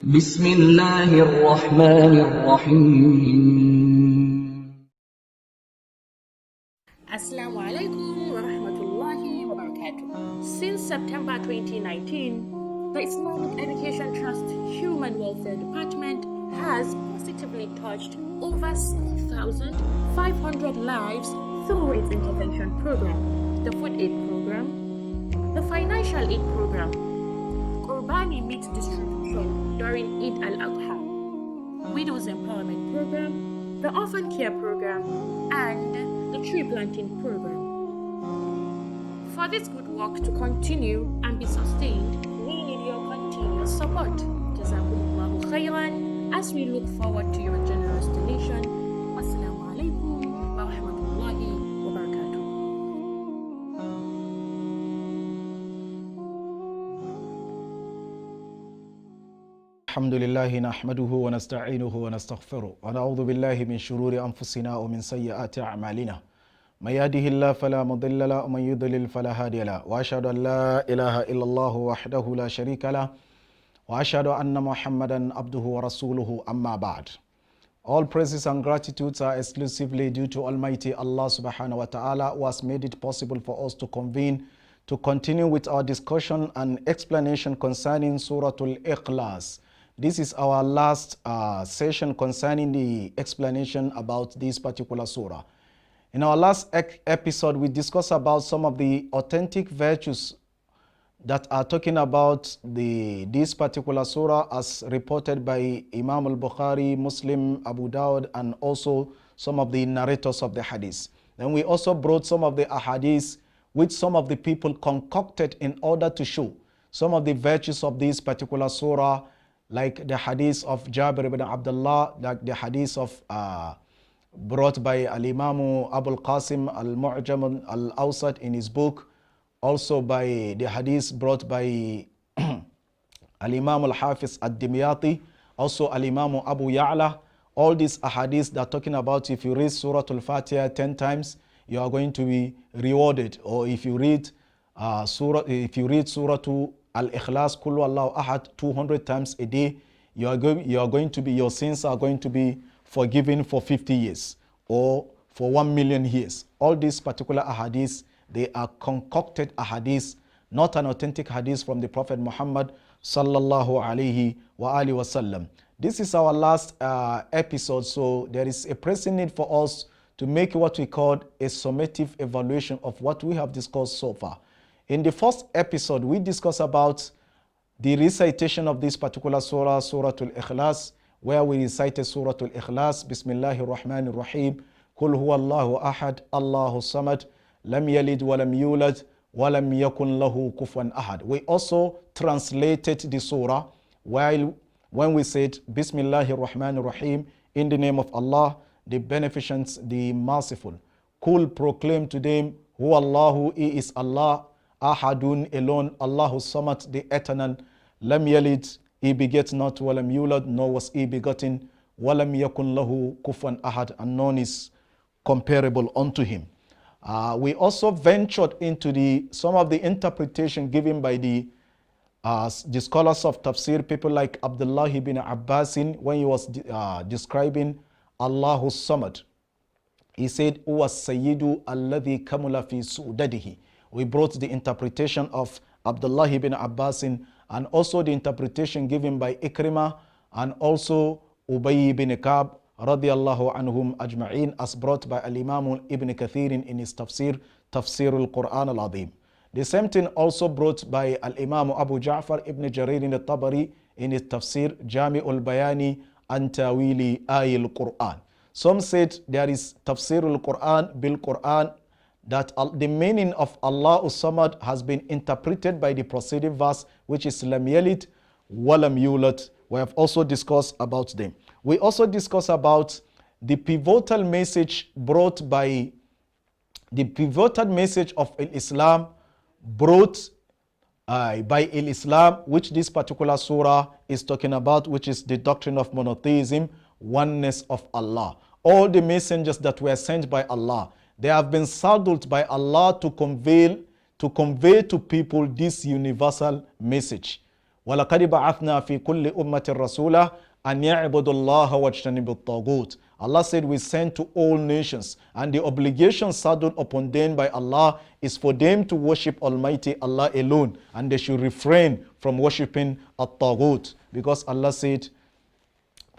بسم الله الرحمن الرحيم. Assalamu alaikum wa rahmatullahi wa barakatuh. Since September 2019, the Islamic Education Trust Human Welfare Department has positively touched over 6,500 lives through its intervention program, the food aid program, the financial aid program, Qur'an meat distribution during Eid al-Adha, Widows Empowerment Program, the Orphan Care Program, and the Tree Planting Program. For this good work to continue and be sustained, we need your continuous support. Jazakumullahu khairan as we look forward to your generous donation. Wassalamu alaikum wa rahmatullahi wa barakatuh. الحمد لله نحمده ونستعينه ونستغفره ونعوذ بالله من شرور أنفسنا ومن سيئات أعمالنا من يهده الله فلا مضل له ومن يضلل فلا هادي له وأشهد أن لا إله إلا الله وحده لا شريك له وأشهد أن محمدا عبده ورسوله أما بعد. All praises and gratitudes are exclusively due to Almighty Allah subhanahu wa ta'ala, who has made it possible for us to convene to continue with our discussion and explanation concerning Surah Al-Ikhlas. This is our last session concerning the explanation about this particular surah. In our last episode, we discussed about some of the authentic virtues that are talking about this particular surah as reported by Imam al-Bukhari, Muslim, Abu Dawud, and also some of the narrators of the hadith. Then we also brought some of the ahadith which some of the people concocted in order to show some of the virtues of this particular surah, like the hadith of Jabir ibn Abdullah, like the hadith of brought by Al-Imam Abu al-Qasim al-Mu'jam al-Awsat in his book, also by the hadith brought by Al-Imam al-Hafiz ad-Dimyati, also Al-Imam Abu Ya'la. All these ahadith that are talking about if you read Surah Al-Fatiha 10 times, you are going to be rewarded. Or if you read Surah Al-Ikhlas, Kullu Allahu Ahad 200 times a day, your sins are going to be forgiven for 50 years or for 1 million years. All these particular ahadith, they are concocted ahadith, not an authentic hadith from the Prophet Muhammad sallallahu alaihi wa alihi wasallam. This is our last episode, so there is a pressing need for us to make what we call a summative evaluation of what we have discussed so far. In the first episode, we discussed about the recitation of this particular surah, Surah Al-Ikhlas, where we recited Surah Al-Ikhlas, Bismillahir Rahmanir Rahim, Qul huwa Allahu ahad, Allahu samad, lam yalid wa lam yulad, wa lam yakun lahu kufuwan ahad. We also translated the surah when we said Bismillahir Rahmanir Rahim, in the name of Allah, the beneficent, the merciful. Qul, proclaim to them, Huwa Allahu, He is Allah, Ahadun, alone, Allahu Samad, the eternal, Lam Yalid, He begets not, Walam Yulad, nor was He begotten, Walam Yakun Lahu Kufuwan Ahad, and none is comparable unto Him. We also ventured into some of the interpretation given by the scholars of tafsir, people like Abdullah ibn Abbasin, when he was describing Allahu Samad. He said, Uwa Sayyidu alladhi kamula fi su'dadihi. We brought the interpretation of Abdullah ibn Abbasin and also the interpretation given by Ikrimah and also Ubay ibn Ka'b radiyallahu anhum ajma'in, as brought by Al-Imam Ibn Kathir in his tafsir, Tafsir al-Qur'an al-Azim. The same thing also brought by Al-Imam Abu Ja'far ibn Jarir al-Tabari in his tafsir, Jami'ul Bayani an Tawili Ayil Qur'an. Some said there is Tafsir al-Qur'an bil-Qur'an, that the meaning of Allah Samad has been interpreted by the preceding verse, which is Lam Yalid wa Lam Yulad. We have also discussed about them. We also discussed about the pivotal message brought by the pivotal message of Islam brought by Islam, which this particular surah is talking about, which is the doctrine of monotheism, oneness of Allah. All the messengers that were sent by Allah, they have been saddled by Allah to convey to people this universal message. وَلَقَدْ بَعَثْنَا فِي كُلِّ أُمَّةٍ رَسُولًا أَنْ يَعْبُدُوا اللَّهَ وَاجْتَنِبُوا الطَّاغُوتَ. Allah said, we sent to all nations, and the obligation saddled upon them by Allah is for them to worship Almighty Allah alone, and they should refrain from worshipping at-taghut, because Allah said,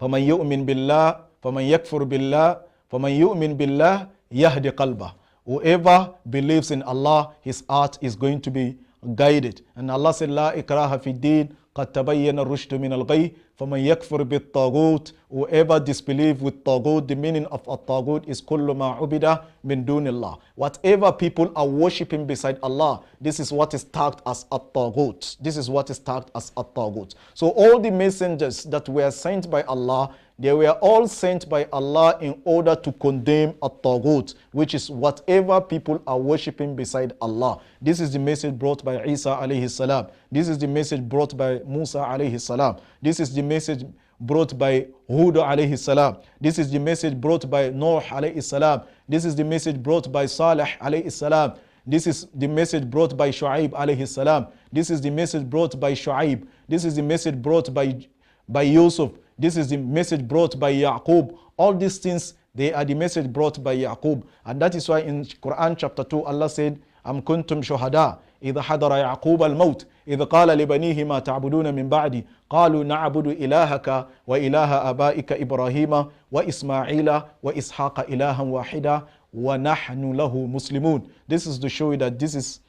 فَمَنْ يُؤْمِنْ بِاللَّهِ فَمَنْ يَكْفُرْ بِاللَّهِ فَمَنْ يُؤْمِنْ بِاللَّهِ يَهْدِ قَلْبَهُ. Whoever believes in Allah, his heart is going to be guided. And Allah said, لا إكراه في الدين قد تبين الرشد من الغي فمن يكفر بالطاغوت. Whoever disbelieves with taghut, the meaning of a taghut is كل ما عبد من دون الله. Whatever people are worshipping beside Allah, this is what is tagged as a taghut. This is what is tagged as a taghut. So all the messengers that were sent by Allah, they were all sent by Allah in order to condemn a taghut, which is whatever people are worshipping beside Allah. This is the message brought by Isa alayhi salam. This is the message brought by Musa alayhi salam. This is the message brought by Hud alayhi salam. This is the message brought by Nuh alayhi salam. This is the message brought by Salih alayhi salam. This is the message brought by Shu'aib alayhi salam. This is the message brought by Shu'aib. This is the message brought by Yusuf. This is the message brought by Yaqub. All these things, they are the message brought by Yaqub. And that is why in Qur'an chapter 2, Allah said, أَمْ كُنْتُمْ شُهَدَاءَ إِذَا حَضَرَ يَعْقُوبَ الْمَوْتِ إِذْ قَالَ لِبَنِيهِ مَا تَعْبُدُونَ مِنْ بَعْدِي قَالُوا نَعْبُدُ إِلَهَكَ وَإِلَهَ أَبَائِكَ إِبْرَاهِيمَ وَإِسْمَاعِيلَ وَإِسْحَاقَ إِلَهًا وَاحِدًا وَنَحْنُ لَهُ مُسْلِمُونَ. This is to show you that this is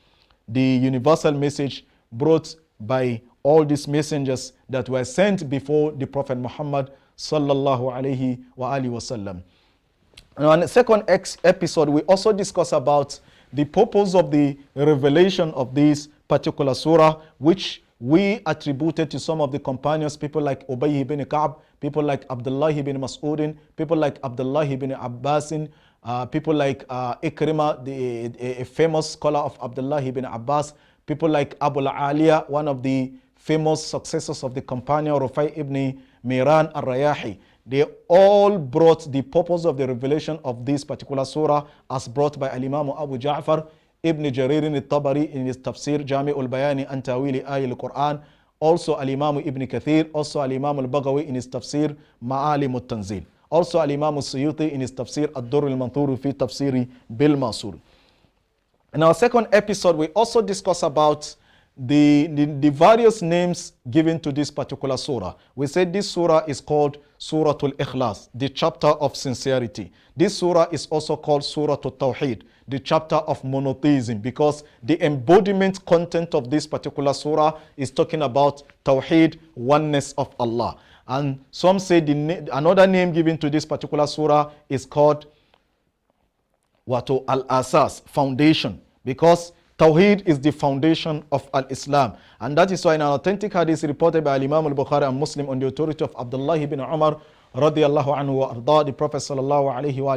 the universal message brought by all these messengers that were sent before the Prophet Muhammad sallallahu alayhi wa alihi wasallam. Now, in the second episode, we also discuss about the purpose of the revelation of this particular surah, which we attributed to some of the companions, people like Ubay ibn Ka'b, people like Abdullah ibn Mas'udin, people like Abdullah ibn Abbasin, people like Ikrimah, a famous scholar of Abdullah ibn Abbas, people like Abu al-Aliya, one of the famous successors of the companion Rufai ibn Miran al-Rayahi. They all brought the purpose of the revelation of this particular surah as brought by Al-Imam Abu Ja'far ibn Jarir al-Tabari in his tafsir Jami' al-Bayani an Tawili Ay al-Qur'an. Also Al-Imam Ibn Kathir, also Al-Imam al-Baghawi in his tafsir Ma'alim al-Tanzil. Also Al-Imam al-Suyuti in his tafsir Ad-Durr al-Manthur fi tafsiri bil-Masur. In our second episode, we also discuss about the various names given to this particular surah. We said this surah is called Suratul Ikhlas, the chapter of sincerity. This surah is also called Suratul Tawheed, the chapter of monotheism, because the embodiment content of this particular surah is talking about Tawheed, oneness of Allah. And some say another name given to this particular surah is called Al-Asas, foundation, because Tawheed is the foundation of Al-Islam. And that is why in an authentic hadith reported by Imam al-Bukhari and Muslim on the authority of Abdullah ibn Umar radiyallahu anhu wa arda, the Prophet sallallahu alayhi wa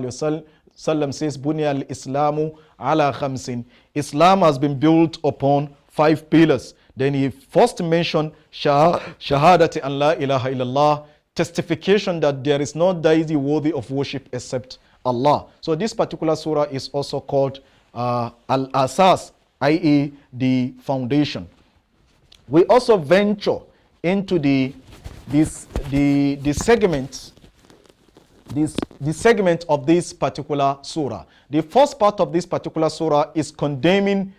sallam says, Bunya al-Islamu ala khamsin. Islam has been built upon 5 pillars. Then he first mentioned shahadati an la ilaha illallah, testification that there is no deity worthy of worship except Allah. So this particular surah is also called Al-Asas, i.e. the foundation. We also venture into the segment of this particular surah. The first part of this particular surah is condemning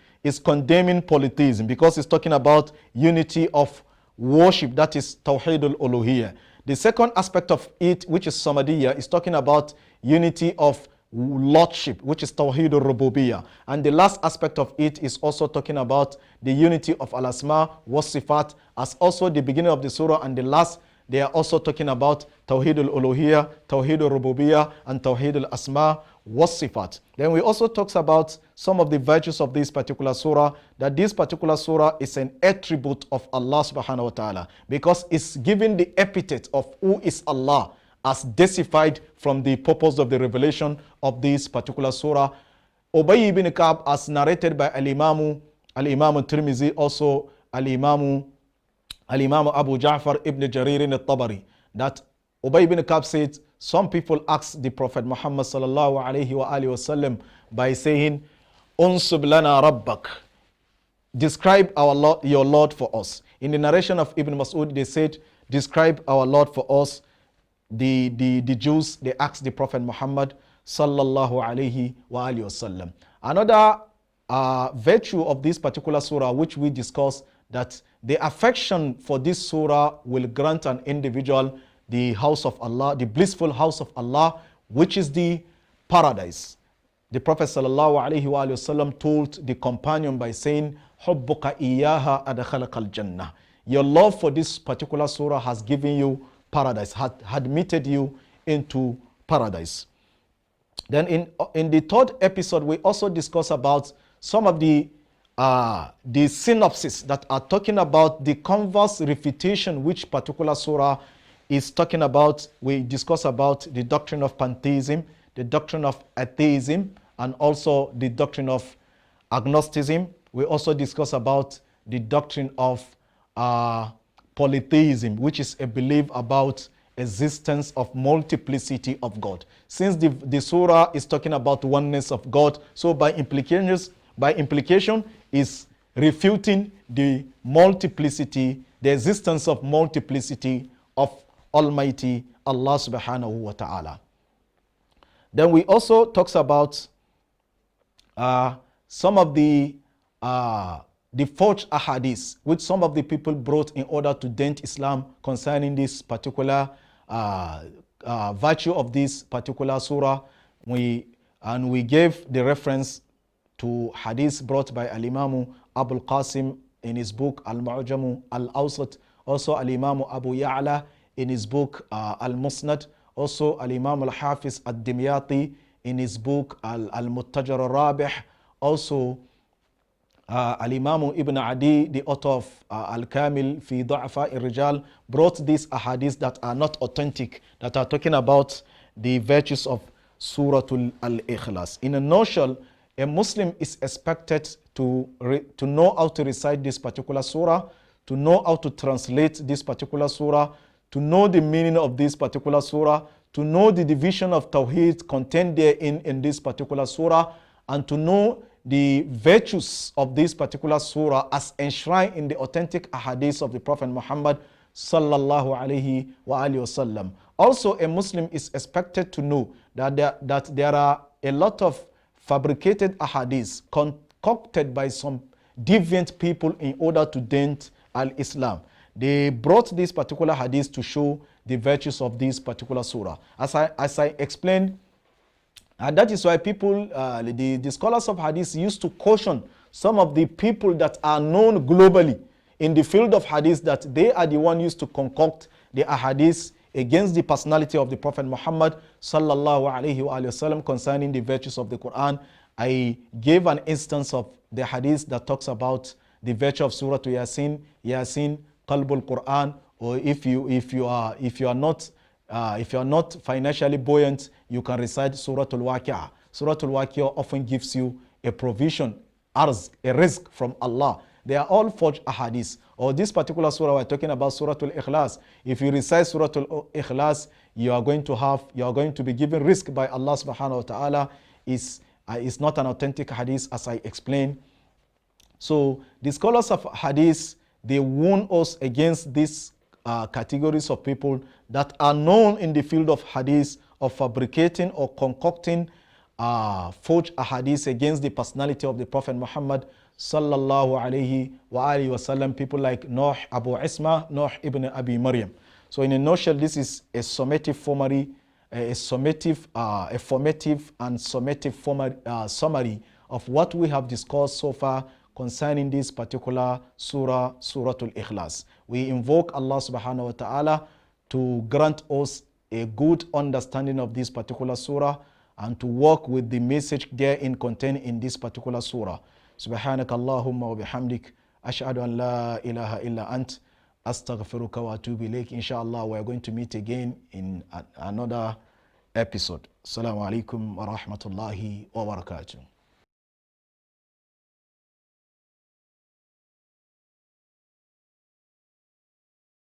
polytheism, because it's talking about unity of worship, that is Tawheedul Uluhiyya. The second aspect of it, which is Samadiyya, is talking about unity of lordship, which is Tawheedul Rububiyyah. And the last aspect of it is also talking about the unity of Al-Asma wa Sifat, as also the beginning of the surah and the last, they are also talking about Tawheedul Uluhiyya, Tawheedul Rububiyyah, and Tawheedul Asma wa Sifat. Then we also talks about some of the virtues of this particular surah, that this particular surah is an attribute of Allah subhanahu wa ta'ala, because it's given the epithet of who is Allah, as decified from the purpose of the revelation of this particular surah. Ubay ibn Ka'b, as narrated by Al-Imam Tirmizi, also Al-Imam Abu Ja'far ibn Jarir al-Tabari, that Ubay ibn Ka'b said, some people asked the Prophet Muhammad sallallahu alayhi wa alihi wasallam by saying, Unsub lana rabbak, describe our Lord, your Lord for us. In the narration of Ibn Mas'ud, they said, describe our Lord for us. The Jews, they asked the Prophet Muhammad sallallahu alayhi wa alihi wasallam. Another virtue of this particular surah, which we discussed, that the affection for this surah will grant an individual the house of Allah, the blissful house of Allah, which is the paradise. The Prophet sallallahu alaihi wasallam told the companion by saying, "Hubbuka iyaha adkhalaka al-jannah." Your love for this particular surah has given you paradise, had admitted you into paradise. Then in the third episode, we also discuss about some of the synopsis that are talking about the converse refutation which particular surah is talking about. We discuss about the doctrine of pantheism, the doctrine of atheism, and also the doctrine of agnosticism. We also discuss about the doctrine of polytheism, which is a belief about existence of multiplicity of God. Since the surah is talking about oneness of God, so by implication is refuting the multiplicity, the existence of multiplicity of Almighty Allah subhanahu wa ta'ala. Then we also talks about some of the forged ahadith which some of the people brought in order to dent Islam concerning this particular virtue of this particular surah. We gave the reference to hadith brought by Al-Imam Abu Qasim in his book Al-Mu'jamu Al-Awsat, also Al-Imam Abu Ya'la in his book Al-Musnad, also Al-Imam Al-Hafiz Ad-Dimyati in his book Al-Muttajar Al-Rabih, also Al-Imam Ibn Adi, the author of Al-Kamil fi Du'afa Ar-Rijal, brought these ahadith that are not authentic, that are talking about the virtues of Suratul Al-Ikhlas. In a nutshell, a Muslim is expected to know how to recite this particular surah, to know how to translate this particular surah, to know the meaning of this particular surah, to know the division of Tawheed contained therein in this particular surah, and to know the virtues of this particular surah as enshrined in the authentic ahadith of the Prophet Muhammad sallallahu alaihi wa alihi wasallam. Also, a Muslim is expected to know that there are a lot of fabricated ahadith concocted by some deviant people in order to dent al-Islam. They brought this particular hadith to show the virtues of this particular surah. As I explained, and that is why people, the scholars of hadith used to caution some of the people that are known globally in the field of hadith that they are the one used to concoct the ahadith against the personality of the Prophet Muhammad sallallahu alaihi wasallam concerning the virtues of the Qur'an. I gave an instance of the hadith that talks about the virtue of Surah to Yasin, Qalbul Qur'an, or if you are not financially buoyant, you can recite Surah Al-Waqi'ah. Surah Al-Waqi'ah often gives you a provision, a rizq from Allah. They are all forged ahadith. Or this particular surah, we're talking about Surah Al-Ikhlas. If you recite Surah Al-Ikhlas, you are going to be given rizq by Allah subhanahu wa ta'ala. Is not an authentic hadith, as I explained. So the scholars of hadith, they warn us against these categories of people that are known in the field of hadith of fabricating or concocting forged ahadith against the personality of the Prophet Muhammad sallallahu alaihi wa alihi wasallam. People like Nuh Abu Isma, Nuh ibn Abi Maryam. So in a nutshell, this is a formative and summative summary of what we have discussed so far concerning this particular surah, Suratul Ikhlas. We invoke Allah subhanahu wa ta'ala to grant us a good understanding of this particular surah and to work with the message therein contained in this particular surah. Subhanaka Allahumma wa bihamdik, ashhadu an la ilaha illa ant, astaghfiruka wa atubu ilayk. Inshallah, we are going to meet again in another episode. Assalamu alaikum wa rahmatullahi wa barakatuh.